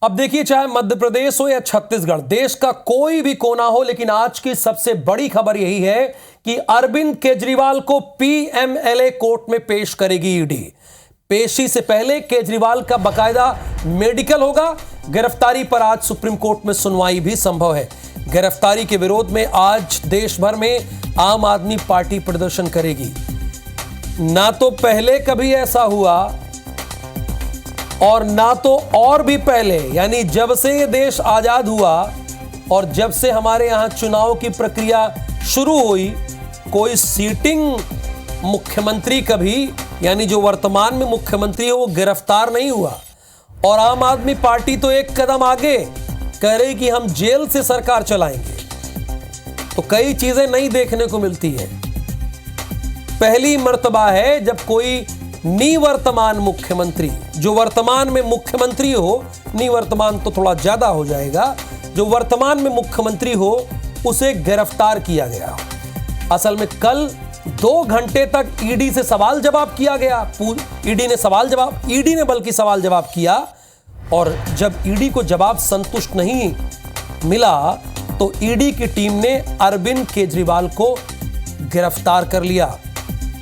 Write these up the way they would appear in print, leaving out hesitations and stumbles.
अब देखिए, चाहे मध्य प्रदेश हो या छत्तीसगढ़, देश का कोई भी कोना हो, लेकिन आज की सबसे बड़ी खबर यही है कि अरविंद केजरीवाल को पीएमएलए कोर्ट में पेश करेगी ईडी। पेशी से पहले केजरीवाल का बकायदा मेडिकल होगा। गिरफ्तारी पर आज सुप्रीम कोर्ट में सुनवाई भी संभव है। गिरफ्तारी के विरोध में आज देश भर में आम आदमी पार्टी प्रदर्शन करेगी। ना तो पहले कभी ऐसा हुआ और ना तो और भी पहले, यानी जब से ये देश आजाद हुआ और जब से हमारे यहां चुनाव की प्रक्रिया शुरू हुई, कोई सीटिंग मुख्यमंत्री कभी, यानी जो वर्तमान में मुख्यमंत्री है, वो गिरफ्तार नहीं हुआ। और आम आदमी पार्टी तो एक कदम आगे कह रही कि हम जेल से सरकार चलाएंगे। तो कई चीजें नहीं देखने को मिलती है। पहली मर्तबा है जब कोई निवर्तमान मुख्यमंत्री, जो वर्तमान में मुख्यमंत्री हो, निवर्तमान तो थोड़ा ज्यादा हो जाएगा, जो वर्तमान में मुख्यमंत्री हो उसे गिरफ्तार किया गया। असल में कल 2 घंटे तक ईडी से सवाल जवाब किया गया। ईडी ने बल्कि सवाल जवाब किया, और जब ईडी को जवाब संतुष्ट नहीं मिला तो ईडी की टीम ने अरविंद केजरीवाल को गिरफ्तार कर लिया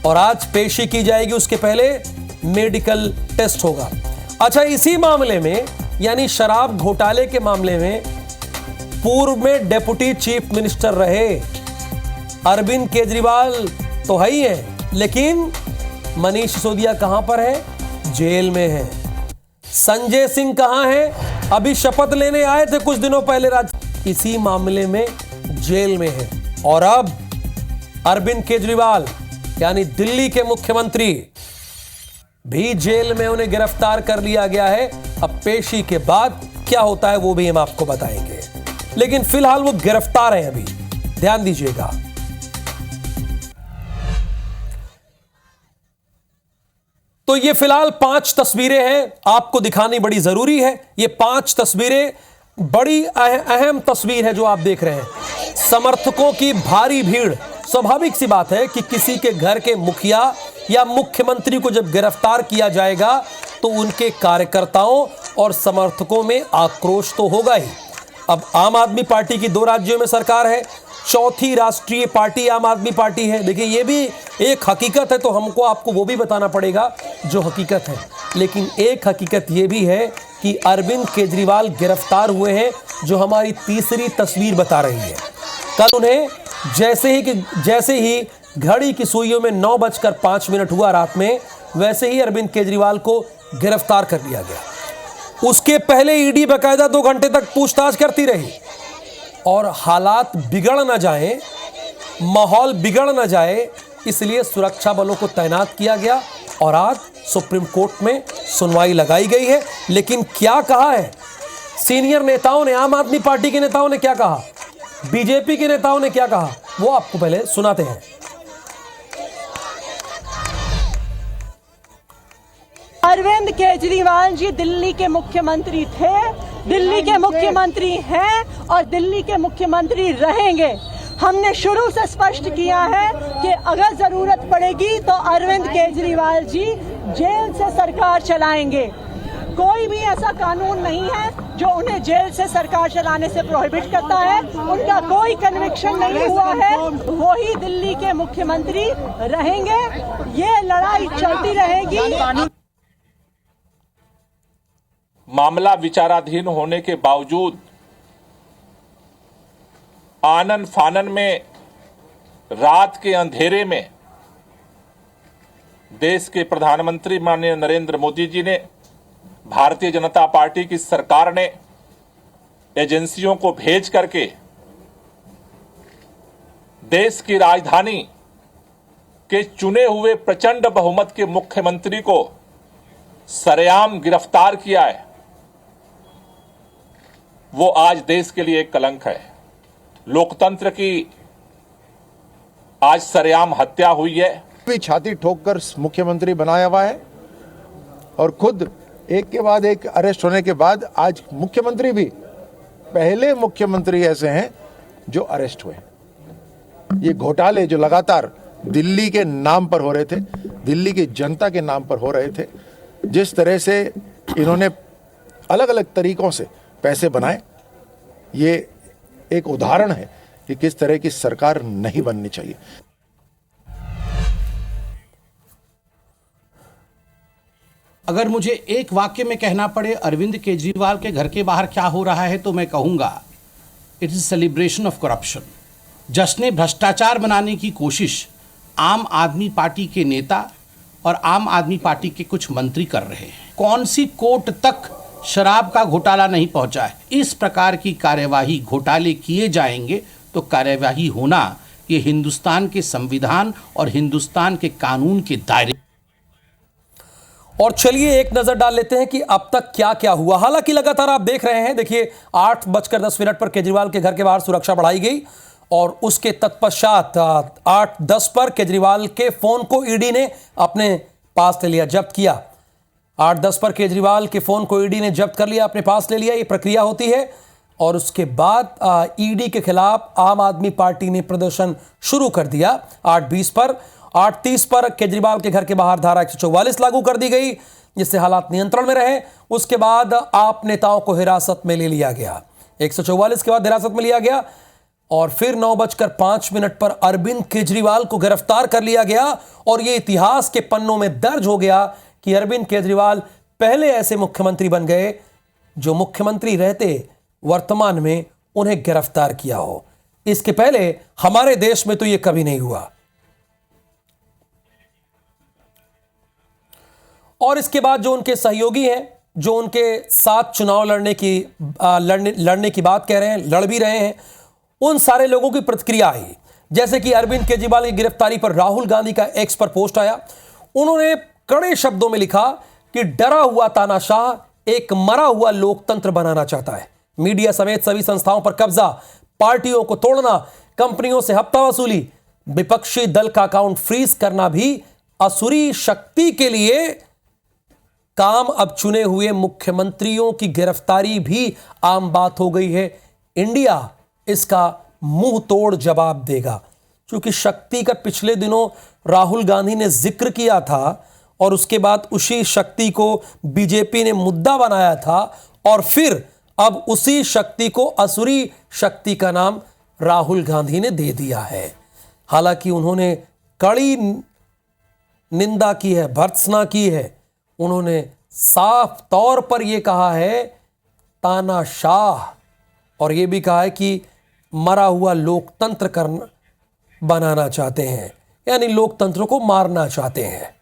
और आज पेशी की जाएगी। उसके पहले मेडिकल टेस्ट होगा। अच्छा, इसी मामले में, यानी शराब घोटाले के मामले में, पूर्व में डिप्टी चीफ मिनिस्टर रहे अरविंद केजरीवाल तो है ही है, लेकिन मनीष सिसोदिया कहां पर है? जेल में है। संजय सिंह कहां है? अभी शपथ लेने आए थे कुछ दिनों पहले इसी मामले में जेल में है। और अब अरविंद केजरीवाल, यानी दिल्ली के मुख्यमंत्री, भी जेल में, उन्हें गिरफ्तार कर लिया गया है। अब पेशी के बाद क्या होता है वो भी हम आपको बताएंगे, लेकिन फिलहाल वो गिरफ्तार है अभी, ध्यान दीजिएगा। तो ये फिलहाल 5 तस्वीरें हैं, आपको दिखानी बड़ी जरूरी है। ये 5 तस्वीरें बड़ी अहम तस्वीर है जो आप देख रहे हैं। समर्थकों की भारी भीड़। स्वाभाविक सी बात है कि किसी के घर के मुखिया या मुख्यमंत्री को जब गिरफ्तार किया जाएगा तो उनके कार्यकर्ताओं और समर्थकों में आक्रोश तो होगा ही। अब आम आदमी पार्टी की 2 राज्यों में सरकार है, चौथी राष्ट्रीय पार्टी आम आदमी पार्टी है। देखिए, ये भी एक हकीकत है, तो हमको आपको वो भी बताना पड़ेगा जो हकीकत है। लेकिन एक हकीकत ये भी है कि अरविंद केजरीवाल गिरफ्तार हुए हैं, जो हमारी तीसरी तस्वीर बता रही है। कल उन्हें जैसे ही घड़ी की सुइयों में 9:05 हुआ रात में, वैसे ही अरविंद केजरीवाल को गिरफ्तार कर लिया गया। उसके पहले ईडी बकायदा 2 घंटे तक पूछताछ करती रही और हालात बिगड़ न जाए, माहौल बिगड़ न जाए, इसलिए सुरक्षा बलों को तैनात किया गया और आज सुप्रीम कोर्ट में सुनवाई लगाई गई है। लेकिन क्या कहा है सीनियर नेताओं ने, आम आदमी पार्टी के नेताओं ने क्या कहा, बीजेपी के नेताओं ने क्या कहा, वो आपको पहले सुनाते हैं। अरविंद केजरीवाल जी दिल्ली के मुख्यमंत्री थे, दिल्ली के मुख्यमंत्री हैं और दिल्ली के मुख्यमंत्री रहेंगे। हमने शुरू से स्पष्ट किया है कि अगर जरूरत पड़ेगी तो अरविंद केजरीवाल जी जेल से सरकार चलाएंगे। कोई भी ऐसा कानून नहीं है जो उन्हें जेल से सरकार चलाने से प्रोहिबिट करता है। उनका कोई कन्विक्शन नहीं हुआ है, वो ही दिल्ली के मुख्यमंत्री रहेंगे। ये लड़ाई चलती रहेगी। मामला विचाराधीन होने के बावजूद आनन फानन में, रात के अंधेरे में देश के प्रधानमंत्री माननीय नरेंद्र मोदी जी ने, भारतीय जनता पार्टी की सरकार ने एजेंसियों को भेज करके देश की राजधानी के चुने हुए प्रचंड बहुमत के मुख्यमंत्री को सरेआम गिरफ्तार किया है। वो आज देश के लिए एक कलंक है। लोकतंत्र की आज सरेआम हत्या हुई है। भी छाती ठोककर मुख्यमंत्री बनाया हुआ है और खुद एक के बाद एक अरेस्ट होने के बाद आज मुख्यमंत्री भी पहले मुख्यमंत्री ऐसे हैं जो अरेस्ट हुए। ये घोटाले जो लगातार दिल्ली के नाम पर हो रहे थे, दिल्ली की जनता के नाम पर हो रहे थे, जिस तरह से इन्होंने अलग अलग तरीकों से पैसे बनाए। ये एक उदाहरण है कि किस तरह की सरकार नहीं बननी चाहिए। अगर मुझे एक वाक्य में कहना पड़े अरविंद केजरीवाल के घर के बाहर क्या हो रहा है तो मैं कहूंगा it is celebration of corruption. जश्न भ्रष्टाचार बनाने की कोशिश आम आदमी पार्टी के नेता और आम आदमी पार्टी के कुछ मंत्री कर रहे हैं। कौन सी कोर्ट तक शराब का घोटाला नहीं पहुंचा है। इस प्रकार की कार्यवाही घोटाले किए जाएंगे तो कार्यवाही होना ये हिंदुस्तान के संविधान और हिंदुस्तान के कानून के दायरे। और चलिए एक नजर डाल लेते हैं कि अब तक क्या क्या हुआ। हालांकि लगातार आप देख रहे हैं, देखिए 8:10 पर केजरीवाल के घर के बाहर सुरक्षा बढ़ाई गई और उसके तत्पश्चात 8:10 पर केजरीवाल के फोन को ईडी ने अपने पास ले लिया, जब्त किया। 8:10 पर केजरीवाल के फोन को ईडी ने जब्त कर लिया, अपने पास ले लिया। ये प्रक्रिया होती है और उसके बाद ईडी के खिलाफ आम आदमी पार्टी ने प्रदर्शन शुरू कर दिया। 8:20 पर 8:30 पर केजरीवाल के घर के बाहर धारा 144 लागू कर दी गई, जिससे हालात नियंत्रण में रहे। उसके बाद आप नेताओं को हिरासत में ले लिया गया। 144 के बाद हिरासत में लिया गया और फिर 9:05 पर अरविंद केजरीवाल को गिरफ्तार कर लिया गया। और यह इतिहास के पन्नों में दर्ज हो गया कि अरविंद केजरीवाल पहले ऐसे मुख्यमंत्री बन गए जो मुख्यमंत्री रहते वर्तमान में उन्हें गिरफ्तार किया हो। इसके पहले हमारे देश में तो यह कभी नहीं हुआ। और इसके बाद जो उनके सहयोगी हैं, जो उनके साथ चुनाव लड़ने की बात कह रहे हैं, लड़ भी रहे हैं, उन सारे लोगों की प्रतिक्रिया आई। जैसे कि अरविंद केजरीवाल की गिरफ्तारी पर राहुल गांधी का एक्स पर पोस्ट आया। उन्होंने कड़े शब्दों में लिखा कि डरा हुआ तानाशाह एक मरा हुआ लोकतंत्र बनाना चाहता है। मीडिया समेत सभी संस्थाओं पर कब्जा, पार्टियों को तोड़ना, कंपनियों से हफ्ता वसूली, विपक्षी दल का अकाउंट फ्रीज करना भी असुरी शक्ति के लिए काम। अब चुने हुए मुख्यमंत्रियों की गिरफ्तारी भी आम बात हो गई है। इंडिया इसका मुंह तोड़ जवाब देगा, क्योंकि शक्ति का पिछले दिनों राहुल गांधी ने जिक्र किया था और उसके बाद उसी शक्ति को बीजेपी ने मुद्दा बनाया था और फिर अब उसी शक्ति को असुरी शक्ति का नाम राहुल गांधी ने दे दिया है। हालांकि उन्होंने कड़ी निंदा की है, भर्त्सना की है। उन्होंने साफ तौर पर यह कहा है तानाशाह, और यह भी कहा है कि मरा हुआ लोकतंत्र बनाना चाहते हैं, यानी लोकतंत्र को मारना चाहते हैं।